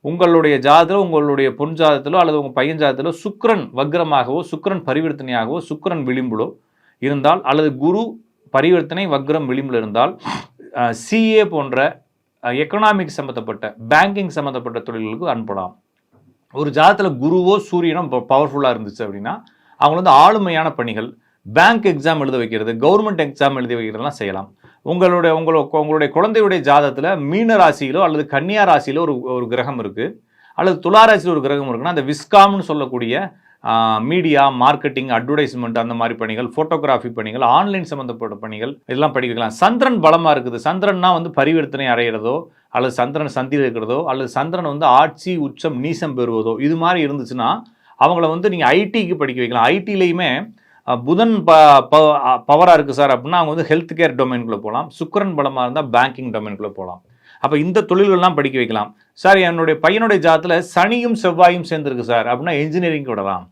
உங்களுடைய ஜாதகத்தில் உங்களுடைய பொன் ஜாதகத்திலோ அல்லது உங்கள் பையன் ஜாதகத்திலோ சுக்கிரன் வக்ரமாகவோ சுக்கிரன் பரிவர்த்தனையாகவோ சுக்கிரன் விளிம்பிலோ இருந்தால் அல்லது குரு பரிவர்த்தனை வக்ரம் விளிம்பில் இருந்தால் சிஏ போன்ற எக்கனாமிக் சம்மந்தப்பட்ட பேங்கிங் சம்மந்தப்பட்ட தொழில்களுக்கு அனுப்பலாம். ஒரு ஜாதகத்தில் குருவோ சூரியனோ பவர்ஃபுல்லாக இருந்துச்சு அப்படின்னா அவங்க வந்து ஆளுமையான பணிகள், பேங்க் எக்ஸாம் எழுத வைக்கிறது, கவர்மெண்ட் எக்ஸாம் எழுதி வைக்கிறதுலாம் செய்யலாம். உங்களுடைய குழந்தையுடைய ஜாதகத்தில் மீன ராசியிலோ அல்லது கன்னியா ராசியிலோ ஒரு கிரகம் இருக்குது, அல்லது துலா ராசியில் ஒரு கிரகம் இருக்குன்னா அந்த விஸ்காம்னு சொல்லக்கூடிய மீடியா, மார்க்கெட்டிங், அட்வர்டைஸ்மெண்ட் அந்த மாதிரி பணிகள், ஃபோட்டோகிராஃபி பணிகள், ஆன்லைன் சம்மந்தப்பட்ட பணிகள் இதெல்லாம் படிக்க வைக்கலாம். சந்திரன் பலமாக இருக்குது, சந்திரன்னா வந்து பரிவர்த்தனை அடைகிறதோ அல்லது சந்திரன் சந்தியில் இருக்கிறதோ அல்லது சந்திரன் வந்து ஆட்சி உச்சம் நீசம் பெறுவதோ இது மாதிரி இருந்துச்சுன்னா அவங்கள வந்து நீங்கள் ஐடிக்கு படிக்க வைக்கலாம். ஐடிலையுமே புதன் பவராக இருக்குது சார் அப்படின்னா அவங்க வந்து ஹெல்த் கேர் டொமைனுக்குள்ளே போகலாம். சுக்கிரன் பலமாக இருந்தால் பேங்கிங் டொமைனுக்குள்ளே போகலாம். அப்போ இந்த தொழில்கள்லாம் படிக்க வைக்கலாம். சார் என்னுடைய பையனுடைய ஜாதத்தில் சனியும் செவ்வாயும் சேர்ந்துருக்கு சார் அப்படின்னா இன்ஜினியரிங் விடலாம்.